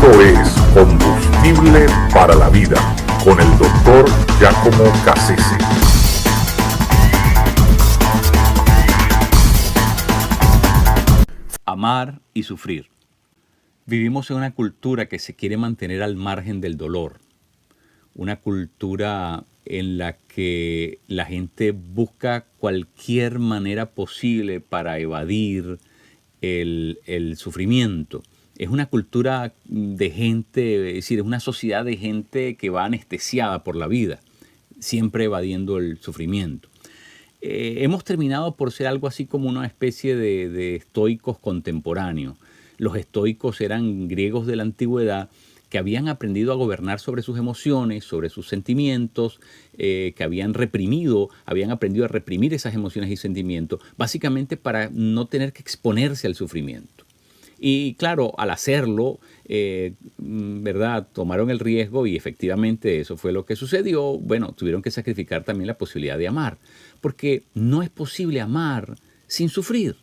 Esto es Combustible para la Vida con el Dr. Giacomo Cassese. Amar y sufrir. Vivimos en una cultura que se quiere mantener al margen del dolor. Una cultura en la que la gente busca cualquier manera posible para evadir el sufrimiento. Es una cultura de gente, es decir, es una sociedad de gente que va anestesiada por la vida, siempre evadiendo el sufrimiento. Hemos terminado por ser algo así como una especie de estoicos contemporáneos. Los estoicos eran griegos de la antigüedad que habían aprendido a gobernar sobre sus emociones, sobre sus sentimientos, que habían aprendido a reprimir esas emociones y sentimientos, básicamente para no tener que exponerse al sufrimiento. Y claro, al hacerlo, ¿verdad? Tomaron el riesgo y efectivamente eso fue lo que sucedió. Bueno, tuvieron que sacrificar también la posibilidad de amar, porque no es posible amar sin sufrir.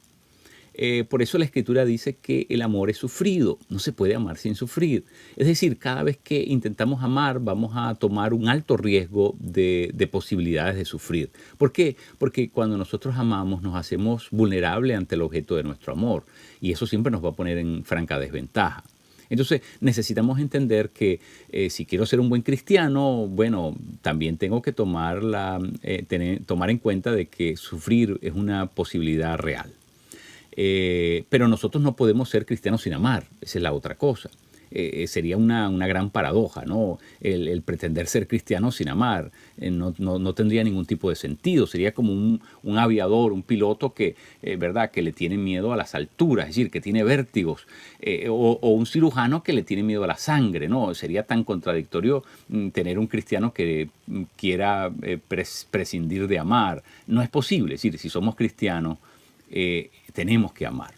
Por eso la Escritura dice que el amor es sufrido, no se puede amar sin sufrir. Es decir, cada vez que intentamos amar vamos a tomar un alto riesgo de posibilidades de sufrir. ¿Por qué? Porque cuando nosotros amamos nos hacemos vulnerables ante el objeto de nuestro amor y eso siempre nos va a poner en franca desventaja. Entonces necesitamos entender que si quiero ser un buen cristiano, bueno, también tengo que tomar en cuenta de que sufrir es una posibilidad real. Pero nosotros no podemos ser cristianos sin amar, esa es la otra cosa. Sería una gran paradoja, ¿no? El pretender ser cristiano sin amar no tendría ningún tipo de sentido. Sería como un aviador, un piloto que, ¿verdad? Que le tiene miedo a las alturas, es decir, que tiene vértigos, o un cirujano que le tiene miedo a la sangre, ¿no? Sería tan contradictorio tener un cristiano que quiera prescindir de amar. No es posible, es decir, si somos cristianos, tenemos que amar.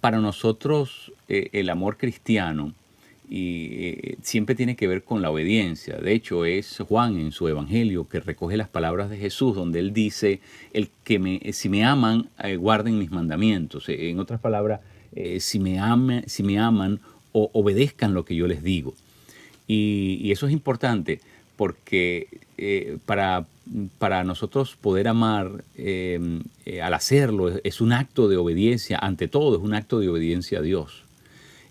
Para nosotros el amor cristiano siempre tiene que ver con la obediencia. De hecho, es Juan en su Evangelio que recoge las palabras de Jesús donde él dice, si me aman, guarden mis mandamientos. En otras palabras, si me aman, obedezcan lo que yo les digo. Y eso es importante porque para nosotros poder amar, al hacerlo, es un acto de obediencia, ante todo es un acto de obediencia a Dios.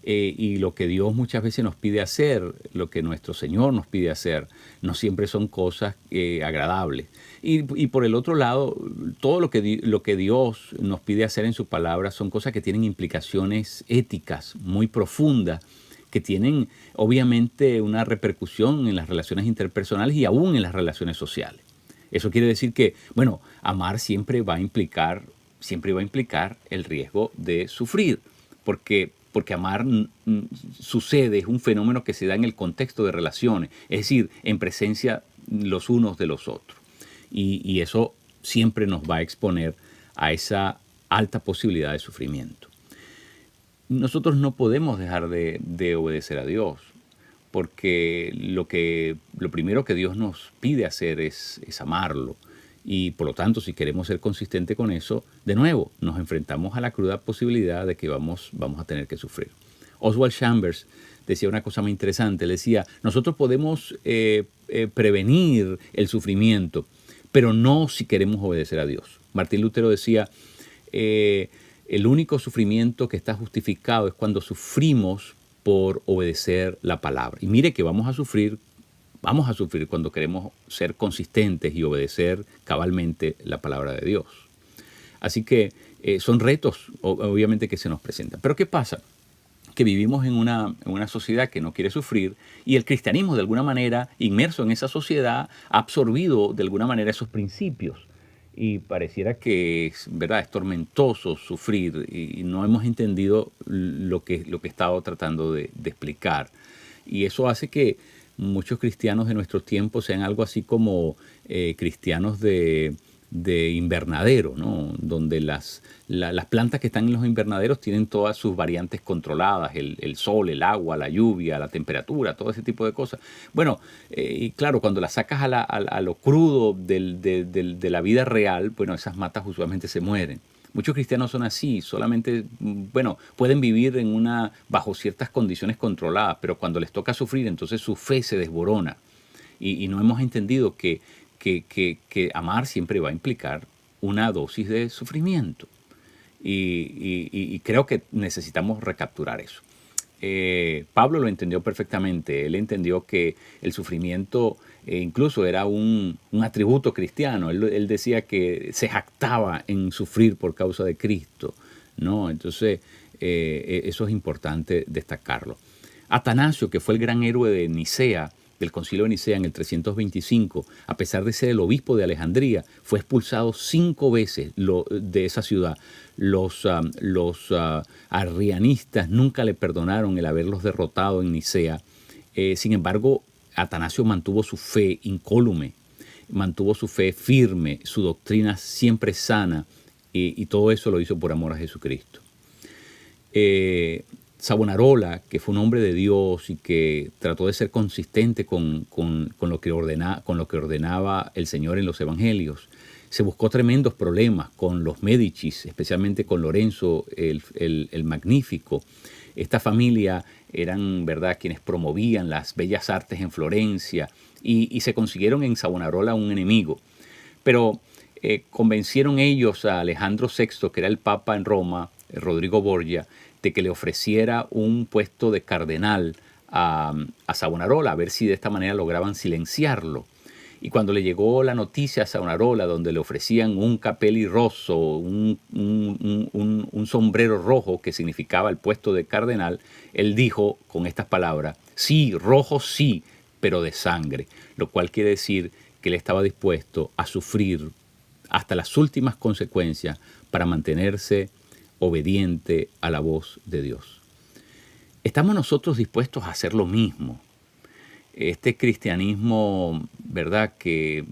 Y lo que Dios muchas veces nos pide hacer, lo que nuestro Señor nos pide hacer, no siempre son cosas agradables. Y por el otro lado, todo lo que Dios nos pide hacer en su palabra son cosas que tienen implicaciones éticas muy profundas, que tienen obviamente una repercusión en las relaciones interpersonales y aún en las relaciones sociales. Eso quiere decir que, bueno, amar siempre va a implicar el riesgo de sufrir, porque amar sucede, es un fenómeno que se da en el contexto de relaciones, es decir, en presencia los unos de los otros. Y eso siempre nos va a exponer a esa alta posibilidad de sufrimiento. Nosotros no podemos dejar de obedecer a Dios, porque lo primero que Dios nos pide hacer es amarlo. Y por lo tanto, si queremos ser consistentes con eso, de nuevo, nos enfrentamos a la cruda posibilidad de que vamos a tener que sufrir. Oswald Chambers decía una cosa muy interesante, él decía, nosotros podemos prevenir el sufrimiento, pero no si queremos obedecer a Dios. Martín Lutero decía, el único sufrimiento que está justificado es cuando sufrimos por obedecer la palabra. Y mire que vamos a sufrir cuando queremos ser consistentes y obedecer cabalmente la palabra de Dios. Así que son retos, obviamente, que se nos presentan. Pero ¿qué pasa? Que vivimos en una sociedad que no quiere sufrir y el cristianismo, de alguna manera, inmerso en esa sociedad, ha absorbido de alguna manera esos principios. Y pareciera que es tormentoso sufrir y no hemos entendido lo que he estado tratando de explicar. Y eso hace que muchos cristianos de nuestros tiempos sean algo así como cristianos de invernadero, ¿no? Donde las plantas que están en los invernaderos tienen todas sus variantes controladas, el sol, el agua, la lluvia, la temperatura, todo ese tipo de cosas. Bueno, y claro, cuando las sacas a lo crudo de la vida real, bueno, esas matas usualmente se mueren. Muchos cristianos son así, solamente, bueno, pueden vivir bajo ciertas condiciones controladas, pero cuando les toca sufrir, entonces su fe se desborona. Y no hemos entendido que amar siempre va a implicar una dosis de sufrimiento. Y creo que necesitamos recapturar eso. Pablo lo entendió perfectamente. Él entendió que el sufrimiento incluso era un atributo cristiano. Él decía que se jactaba en sufrir por causa de Cristo, ¿no? Entonces, eso es importante destacarlo. Atanasio, que fue el gran héroe de Nicea, del concilio de Nicea en el 325, a pesar de ser el obispo de Alejandría, fue expulsado 5 veces de esa ciudad. Los arrianistas nunca le perdonaron el haberlos derrotado en Nicea. Sin embargo, Atanasio mantuvo su fe incólume, mantuvo su fe firme, su doctrina siempre sana, y todo eso lo hizo por amor a Jesucristo. Savonarola, que fue un hombre de Dios y que trató de ser consistente con lo que ordenaba el Señor en los evangelios, se buscó tremendos problemas con los Médicis, especialmente con Lorenzo el Magnífico. Esta familia eran, ¿verdad?, quienes promovían las bellas artes en Florencia y se consiguieron en Savonarola un enemigo. Pero convencieron ellos a Alejandro VI, que era el Papa en Roma, Rodrigo Borgia, de que le ofreciera un puesto de cardenal a Savonarola, a ver si de esta manera lograban silenciarlo. Y cuando le llegó la noticia a Savonarola, donde le ofrecían un capelli rosso, un sombrero rojo que significaba el puesto de cardenal, él dijo con estas palabras: sí, rojo sí, pero de sangre, lo cual quiere decir que él estaba dispuesto a sufrir hasta las últimas consecuencias para mantenerse obediente a la voz de Dios. ¿Estamos nosotros dispuestos a hacer lo mismo? Este cristianismo, ¿verdad?, que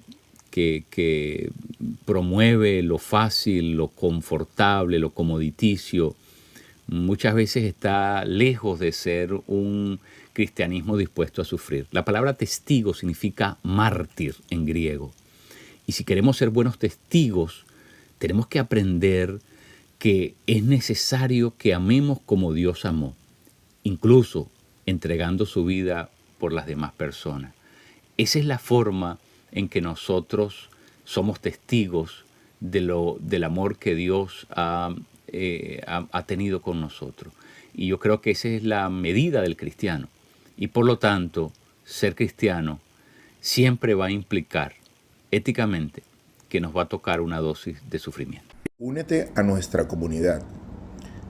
promueve lo fácil, lo confortable, lo comoditicio, muchas veces está lejos de ser un cristianismo dispuesto a sufrir. La palabra testigo significa mártir en griego. Y si queremos ser buenos testigos, tenemos que aprender que es necesario que amemos como Dios amó, incluso entregando su vida por las demás personas. Esa es la forma en que nosotros somos testigos del amor que Dios ha tenido con nosotros. Y yo creo que esa es la medida del cristiano. Y por lo tanto, ser cristiano siempre va a implicar éticamente que nos va a tocar una dosis de sufrimiento. Únete a nuestra comunidad.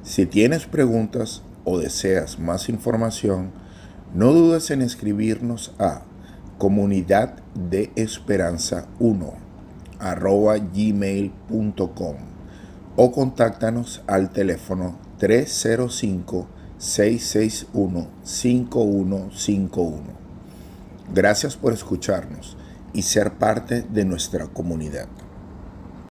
Si tienes preguntas o deseas más información, no dudes en escribirnos a comunidaddeesperanza1@gmail.com o contáctanos al teléfono 305-661-5151. Gracias por escucharnos y ser parte de nuestra comunidad.